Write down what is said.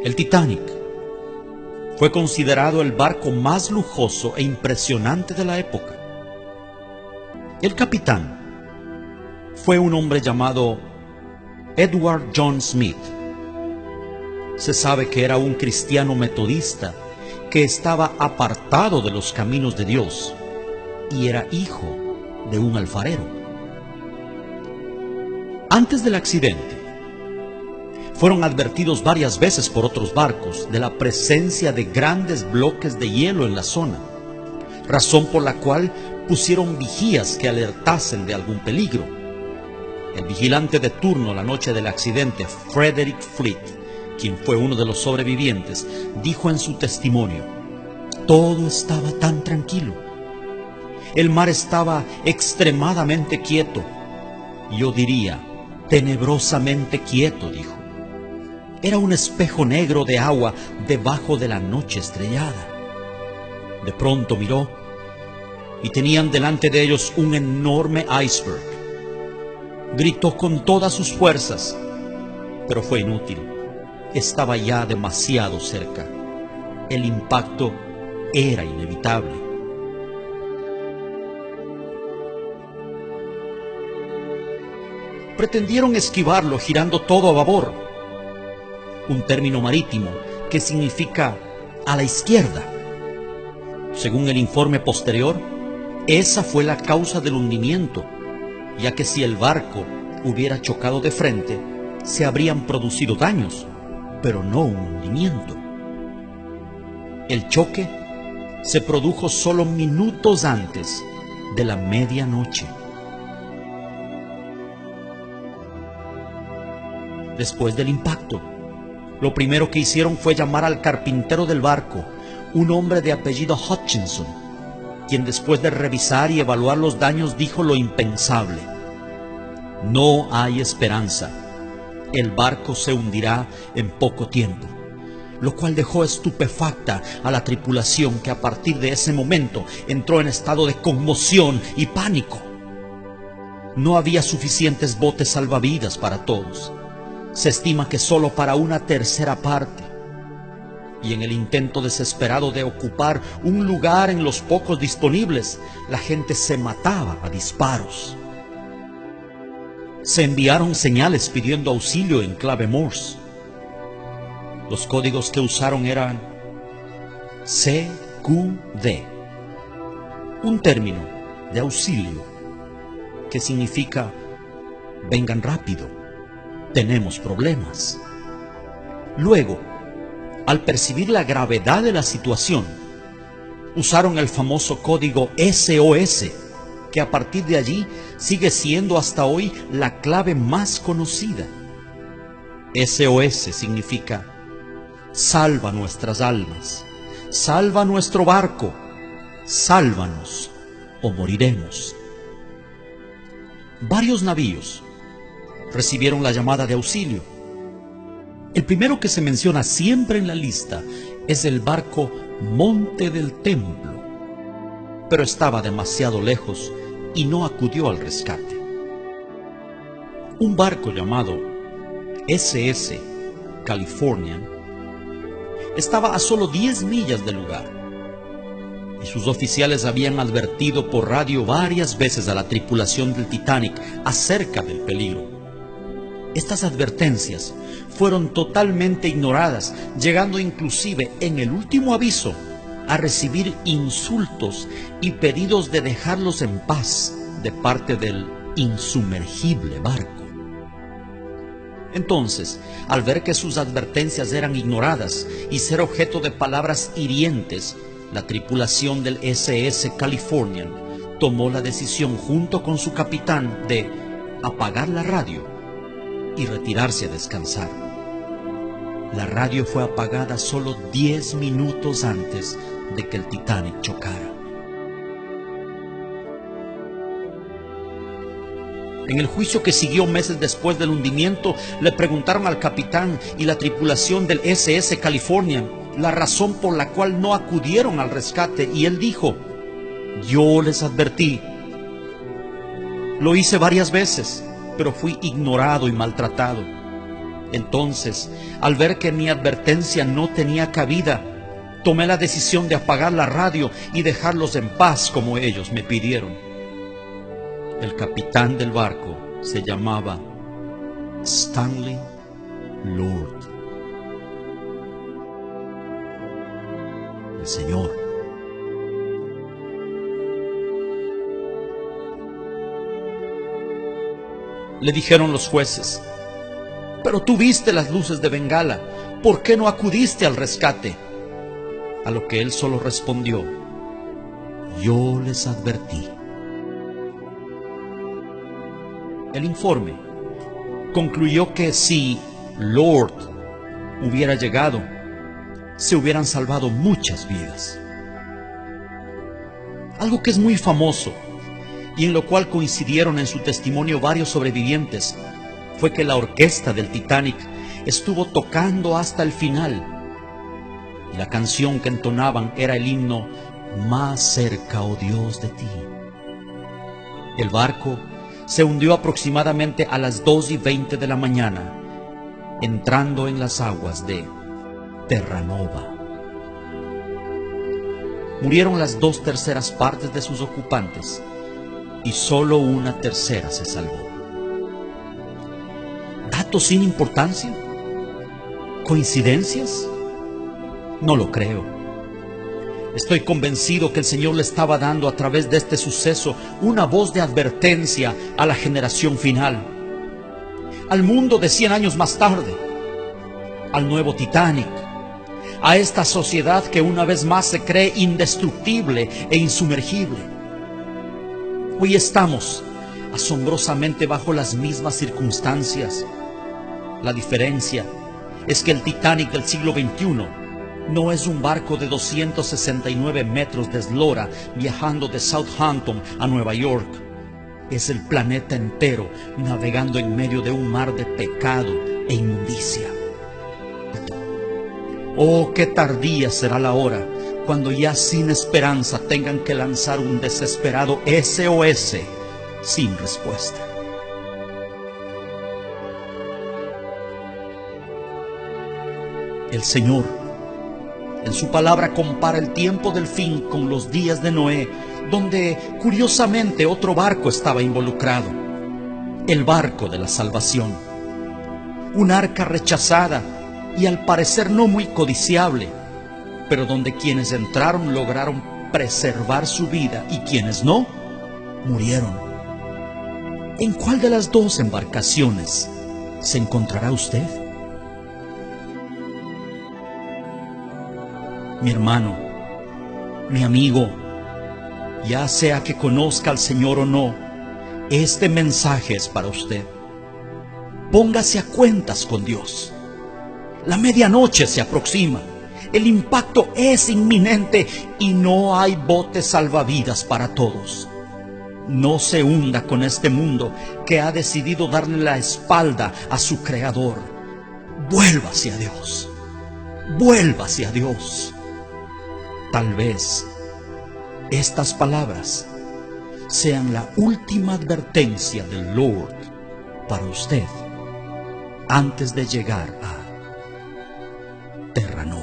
El Titanic fue considerado el barco más lujoso e impresionante de la época. El capitán fue un hombre llamado Edward John Smith. Se sabe que era un cristiano metodista que estaba apartado de los caminos de Dios y era hijo de un alfarero. Antes del accidente, fueron advertidos varias veces por otros barcos de la presencia de grandes bloques de hielo en la zona, razón por la cual pusieron vigías que alertasen de algún peligro. El vigilante de turno la noche del accidente, Frederick Fleet, quien fue uno de los sobrevivientes, dijo en su testimonio: todo estaba tan tranquilo. El mar estaba extremadamente quieto. Yo diría, tenebrosamente quieto, dijo. Era un espejo negro de agua debajo de la noche estrellada. De pronto miró y tenían delante de ellos un enorme iceberg. Gritó con todas sus fuerzas, pero fue inútil. Estaba ya demasiado cerca. El impacto era inevitable. Pretendieron esquivarlo girando todo a babor, un término marítimo que significa a la izquierda. Según el informe posterior, esa fue la causa del hundimiento, ya que si el barco hubiera chocado de frente, se habrían producido daños, pero no un hundimiento. El choque se produjo solo minutos antes de la medianoche. Después del impacto, lo primero que hicieron fue llamar al carpintero del barco, un hombre de apellido Hutchinson, quien después de revisar y evaluar los daños dijo lo impensable: no hay esperanza, el barco se hundirá en poco tiempo, lo cual dejó estupefacta a la tripulación, que a partir de ese momento entró en estado de conmoción y pánico. No había suficientes botes salvavidas para todos. Se estima que solo para una tercera parte. Y en el intento desesperado de ocupar un lugar en los pocos disponibles, la gente se mataba a disparos. Se enviaron señales pidiendo auxilio en clave Morse. Los códigos que usaron eran CQD, un término de auxilio que significa vengan rápido, tenemos problemas. Luego, al percibir la gravedad de la situación, usaron el famoso código SOS, que a partir de allí sigue siendo hasta hoy la clave más conocida. SOS significa salva nuestras almas, salva nuestro barco, sálvanos o moriremos. Varios navíos recibieron la llamada de auxilio. El primero que se menciona siempre en la lista es el barco Monte del Templo, pero estaba demasiado lejos y no acudió al rescate. Un barco llamado SS Californian estaba a solo 10 millas del lugar, y sus oficiales habían advertido por radio varias veces a la tripulación del Titanic acerca del peligro. Estas advertencias fueron totalmente ignoradas, llegando inclusive en el último aviso a recibir insultos y pedidos de dejarlos en paz de parte del insumergible barco. Entonces, al ver que sus advertencias eran ignoradas y ser objeto de palabras hirientes, la tripulación del SS Californian tomó la decisión junto con su capitán de apagar la radio y retirarse a descansar. La radio fue apagada solo 10 minutos antes de que el Titanic chocara. En el juicio que siguió meses después del hundimiento, le preguntaron al capitán y la tripulación del SS Californian la razón por la cual no acudieron al rescate, y él dijo: yo les advertí. Lo hice varias veces, pero fui ignorado y maltratado. Entonces, al ver que mi advertencia no tenía cabida, tomé la decisión de apagar la radio y dejarlos en paz como ellos me pidieron. El capitán del barco se llamaba Stanley Lord. El Señor. Le dijeron los jueces: pero tú viste las luces de Bengala, ¿por qué no acudiste al rescate? A lo que él solo respondió: yo les advertí. El informe concluyó que si Lord hubiera llegado, se hubieran salvado muchas vidas. Algo que es muy famoso y en lo cual coincidieron en su testimonio varios sobrevivientes fue que la orquesta del Titanic estuvo tocando hasta el final, y la canción que entonaban era el himno Más cerca, oh Dios, de ti. El barco se hundió aproximadamente a las 2:20 de la mañana, entrando en las aguas de Terranova. Murieron las 2/3 partes de sus ocupantes y solo 1/3 se salvó. ¿Datos sin importancia? ¿Coincidencias? No lo creo. Estoy convencido que el Señor le estaba dando a través de este suceso una voz de advertencia a la generación final, al mundo de 100 años más tarde, al nuevo Titanic, a esta sociedad que una vez más se cree indestructible e insumergible. Hoy estamos asombrosamente bajo las mismas circunstancias. La diferencia es que el Titanic del siglo XXI no es un barco de 269 metros de eslora viajando de Southampton a Nueva York. Es el planeta entero navegando en medio de un mar de pecado e inmundicia. Oh, qué tardía será la hora cuando ya sin esperanza tengan que lanzar un desesperado SOS sin respuesta. El Señor, en su palabra, compara el tiempo del fin con los días de Noé, donde curiosamente otro barco estaba involucrado, el barco de la salvación. Un arca rechazada y al parecer no muy codiciable, pero donde quienes entraron lograron preservar su vida y quienes no, murieron. ¿En cuál de las dos embarcaciones se encontrará usted? Mi hermano, mi amigo, ya sea que conozca al Señor o no, este mensaje es para usted. Póngase a cuentas con Dios. La medianoche se aproxima, el impacto es inminente y no hay botes salvavidas para todos. No se hunda con este mundo que ha decidido darle la espalda a su Creador. Vuélvase a Dios, vuélvase a Dios. Tal vez estas palabras sean la última advertencia del Lord para usted antes de llegar a Terranova.